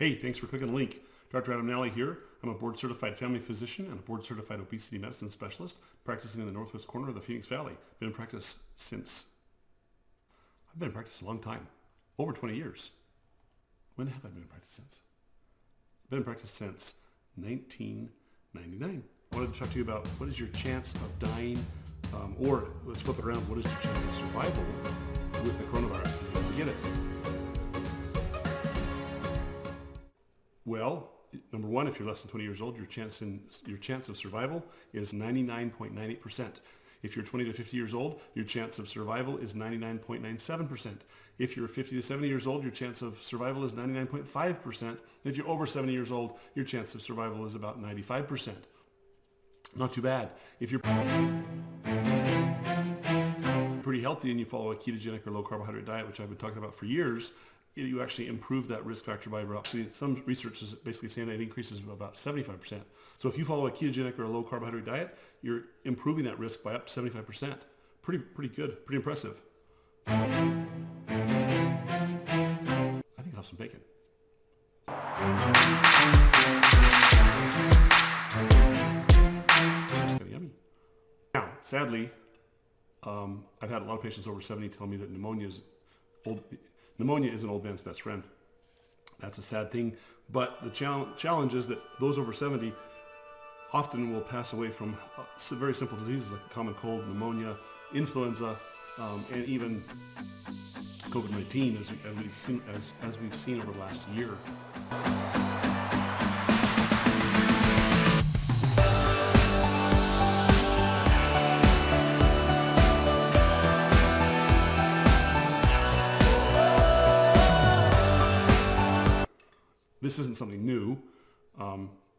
Hey, thanks for clicking the link. Dr. Adam Nally here. I'm a board-certified family physician and a board-certified obesity medicine specialist practicing in the northwest corner of the Phoenix Valley. I've been in practice a long time, over 20 years. When have I been in practice since? I've been in practice since 1999. I wanted to talk to you about what is your chance of dying, or let's flip it around, what is your chance of survival with the coronavirus if you ever get it? Well, number one, if you're less than 20 years old, your chance of survival is 99.98%. If you're 20 to 50 years old, your chance of survival is 99.97%. If you're 50 to 70 years old, your chance of survival is 99.5%. If you're over 70 years old, your chance of survival is about 95%. Not too bad. If you're pretty healthy and you follow a ketogenic or low carbohydrate diet, which I've been talking about for years, you actually improve that risk factor by some research is basically saying that it increases by about 75%. So if you follow a ketogenic or a low carbohydrate diet, you're improving that risk by up to 75%. Pretty good, pretty impressive. I think I'll have some bacon. It's kind of yummy. Now, sadly, I've had a lot of patients over 70 tell me that pneumonia is an old man's best friend. That's a sad thing, but the challenge is that those over 70 often will pass away from very simple diseases like a common cold, pneumonia, influenza, and even COVID-19 as we've seen over the last year. This isn't something new.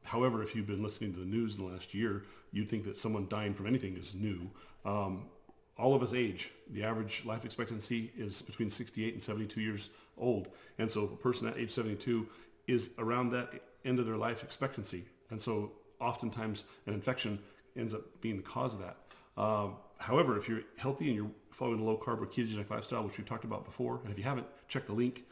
However, if you've been listening to the news in the last year, you'd think that someone dying from anything is new. All of us age. The average life expectancy is between 68 and 72 years old. And so a person at age 72 is around that end of their life expectancy. And so oftentimes an infection ends up being the cause of that. However, if you're healthy and you're following a low carb or ketogenic lifestyle, which we've talked about before, and if you haven't, check the link.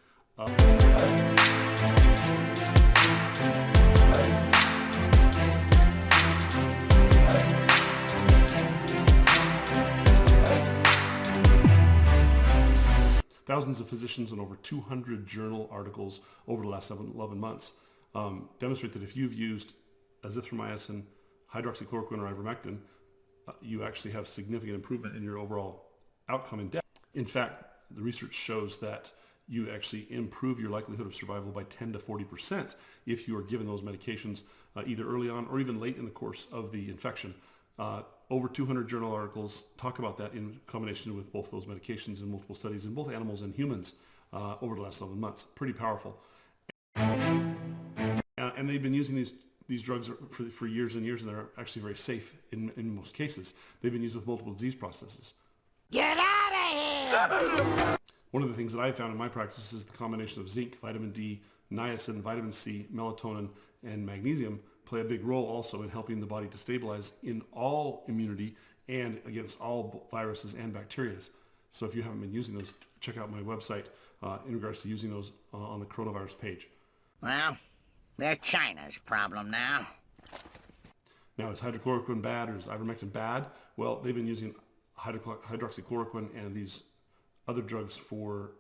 Thousands of physicians and over 200 journal articles over the last 11 months demonstrate that if you've used azithromycin, hydroxychloroquine, or ivermectin, you actually have significant improvement in your overall outcome and death. In fact, the research shows that you actually improve your likelihood of survival by 10 to 40% if you are given those medications either early on or even late in the course of the infection. Over 200 journal articles talk about that in combination with both those medications in multiple studies in both animals and humans over the last 11 months. Pretty powerful. And they've been using these drugs for years and years, and they're actually very safe in most cases. They've been used with multiple disease processes. Get out of here! One of the things that I've found in my practice is the combination of zinc, vitamin D, niacin, vitamin C, melatonin, and magnesium play a big role also in helping the body to stabilize in all immunity and against all viruses and bacteria. So if you haven't been using those, check out my website in regards to using those on the coronavirus page. Well, they're China's problem now. Now, is hydrochloroquine bad or is ivermectin bad? Well, they've been using hydroxychloroquine and these other drugs for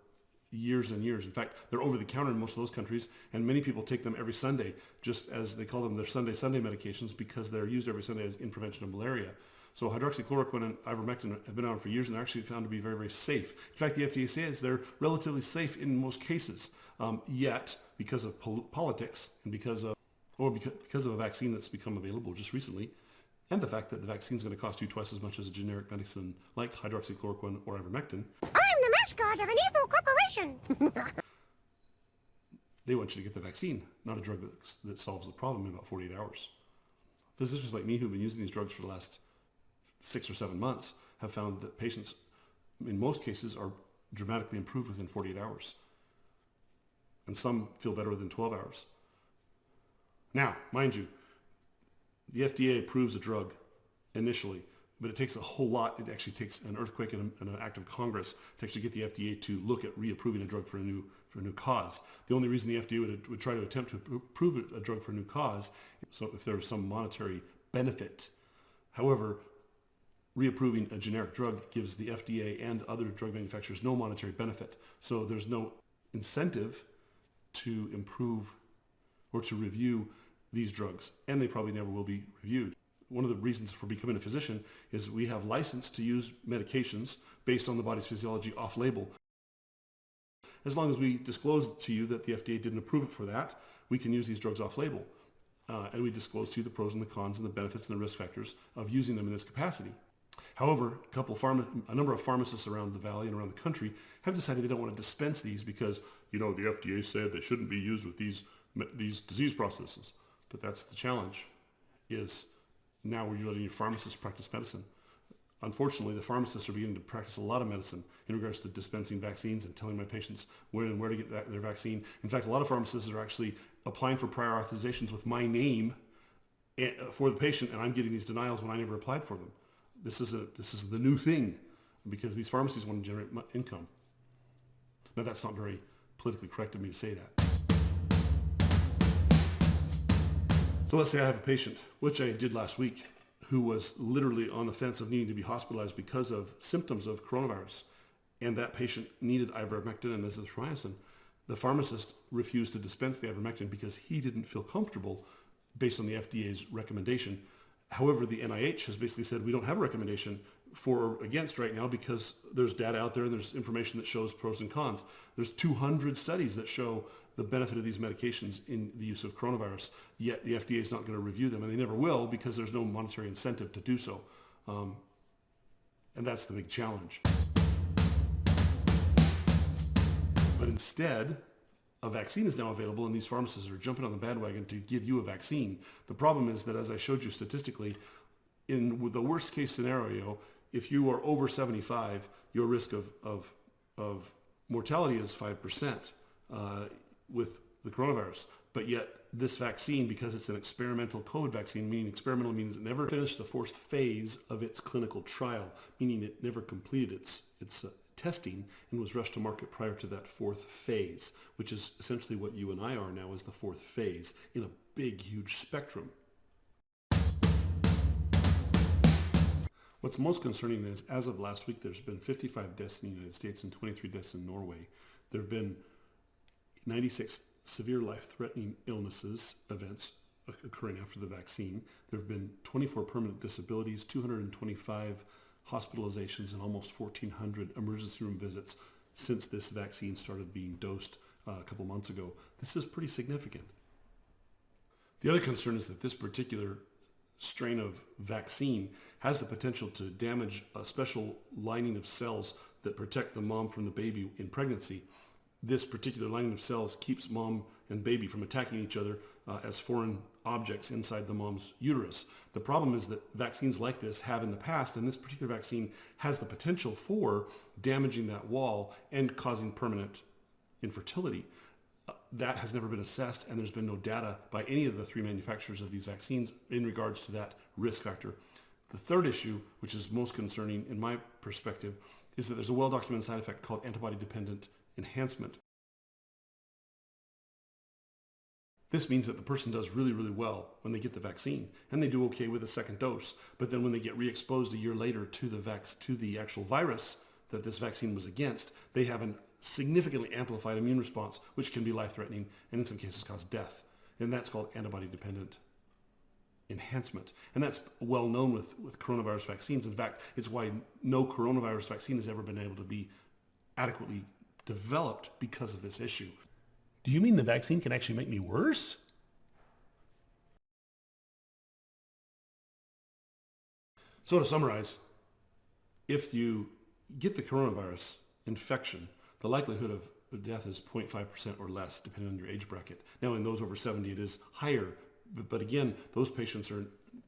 years and years. In fact, they're over the counter in most of those countries, and many people take them every Sunday, just as they call them their Sunday medications, because they're used every Sunday in prevention of malaria. So hydroxychloroquine and ivermectin have been around for years and are actually found to be very, very safe. In fact, the FDA says they're relatively safe in most cases. Yet, because of politics and because of a vaccine that's become available just recently, and the fact that the vaccine is going to cost you twice as much as a generic medicine like hydroxychloroquine or ivermectin. I'm the mascot of an evil corporation. They want you to get the vaccine, not a drug that solves the problem in about 48 hours. Physicians like me who've been using these drugs for the last 6 or 7 months have found that patients, in most cases, are dramatically improved within 48 hours. And some feel better within 12 hours. Now, mind you, the FDA approves a drug initially But it takes a whole lot. It actually takes an earthquake and an act of Congress to actually get the FDA to look at reapproving a drug for a new cause. The only reason the FDA would try to attempt to approve a drug for a new cause, so if there was some monetary benefit. However, reapproving a generic drug gives the FDA and other drug manufacturers no monetary benefit. So there's no incentive to improve or to review these drugs, and they probably never will be reviewed. One of the reasons for becoming a physician is we have license to use medications based on the body's physiology off-label. As long as we disclose to you that the FDA didn't approve it for that, we can use these drugs off-label. And we disclose to you the pros and the cons and the benefits and the risk factors of using them in this capacity. However, a number of pharmacists around the valley and around the country have decided they don't want to dispense these because, the FDA said they shouldn't be used with these disease processes. But that's the challenge, is now we're letting your pharmacists practice medicine. Unfortunately, the pharmacists are beginning to practice a lot of medicine in regards to dispensing vaccines and telling my patients when and where to get their vaccine. In fact, a lot of pharmacists are actually applying for prior authorizations with my name for the patient, and I'm getting these denials when I never applied for them. This is the new thing because these pharmacies want to generate income. Now, that's not very politically correct of me to say that. So let's say I have a patient, which I did last week, who was literally on the fence of needing to be hospitalized because of symptoms of coronavirus. And that patient needed ivermectin and azithromycin. The pharmacist refused to dispense the ivermectin because he didn't feel comfortable based on the FDA's recommendation. However, the NIH has basically said we don't have a recommendation for or against right now because there's data out there and there's information that shows pros and cons. There's 200 studies that show the benefit of these medications in the use of coronavirus, yet the FDA is not going to review them, and they never will because there's no monetary incentive to do so. And that's the big challenge. But instead, a vaccine is now available, and these pharmacists are jumping on the bandwagon to give you a vaccine. The problem is that, as I showed you statistically, in the worst case scenario, if you are over 75, your risk of mortality is 5% with the coronavirus. But yet this vaccine, because it's an experimental COVID vaccine, meaning experimental means it never finished the fourth phase of its clinical trial, meaning it never completed its testing and was rushed to market prior to that fourth phase, which is essentially what you and I are now, is the fourth phase in a big, huge spectrum. What's most concerning is, as of last week, there's been 55 deaths in the United States and 23 deaths in Norway. There have been 96 severe life-threatening illnesses, events occurring after the vaccine. There have been 24 permanent disabilities, 225 hospitalizations, and almost 1,400 emergency room visits since this vaccine started being dosed a couple months ago. This is pretty significant. The other concern is that this particular strain of vaccine has the potential to damage a special lining of cells that protect the mom from the baby in pregnancy. This particular lining of cells keeps mom and baby from attacking each other as foreign objects inside the mom's uterus. The problem is that vaccines like this have in the past, and this particular vaccine has the potential for damaging that wall and causing permanent infertility. That has never been assessed, and there's been no data by any of the three manufacturers of these vaccines in regards to that risk factor. The third issue, which is most concerning in my perspective, is that there's a well-documented side effect called antibody-dependent enhancement. This means that the person does really, really well when they get the vaccine, and they do okay with a second dose. But then when they get re-exposed a year later to the actual virus that this vaccine was against, they have a significantly amplified immune response, which can be life-threatening and in some cases cause death. And that's called antibody-dependent enhancement. And that's well known with coronavirus vaccines. In fact, it's why no coronavirus vaccine has ever been able to be adequately developed because of this issue. Do you mean the vaccine can actually make me worse? So to summarize, if you get the coronavirus infection, the likelihood of death is 0.5% or less, depending on your age bracket. Now, in those over 70, it is higher. But again, those patients are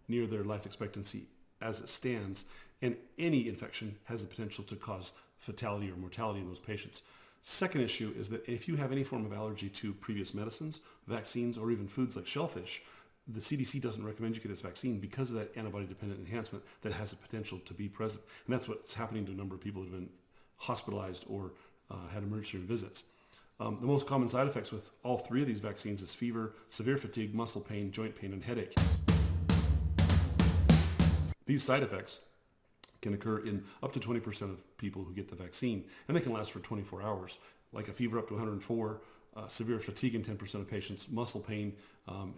near their life expectancy as it stands, and any infection has the potential to cause fatality or mortality in those patients. Second issue is that if you have any form of allergy to previous medicines, vaccines, or even foods like shellfish, the CDC doesn't recommend you get this vaccine because of that antibody-dependent enhancement that has the potential to be present. And that's what's happening to a number of people who have been hospitalized or had emergency room visits. The most common side effects with all three of these vaccines is fever, severe fatigue, muscle pain, joint pain, and headache. These side effects can occur in up to 20% of people who get the vaccine, and they can last for 24 hours, like a fever up to 104, severe fatigue in 10% of patients, muscle pain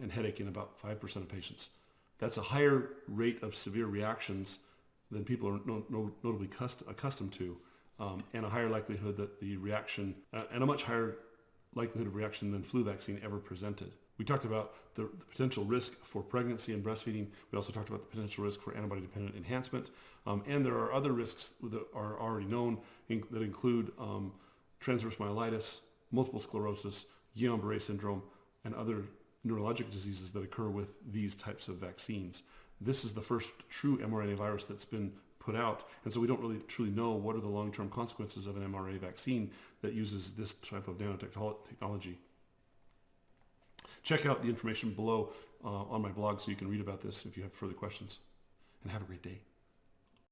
and headache in about 5% of patients. That's a higher rate of severe reactions than people are notably accustomed to, and a higher likelihood that the reaction, and a much higher likelihood of reaction than flu vaccine ever presented. We talked about the potential risk for pregnancy and breastfeeding. We also talked about the potential risk for antibody-dependent enhancement. And there are other risks that are already known that include transverse myelitis, multiple sclerosis, Guillain-Barré syndrome, and other neurologic diseases that occur with these types of vaccines. This is the first true mRNA virus that's been put out, and so we don't really truly know what are the long-term consequences of an mRNA vaccine that uses this type of nanotechnology. Check out the information below on my blog so you can read about this if you have further questions. And have a great day.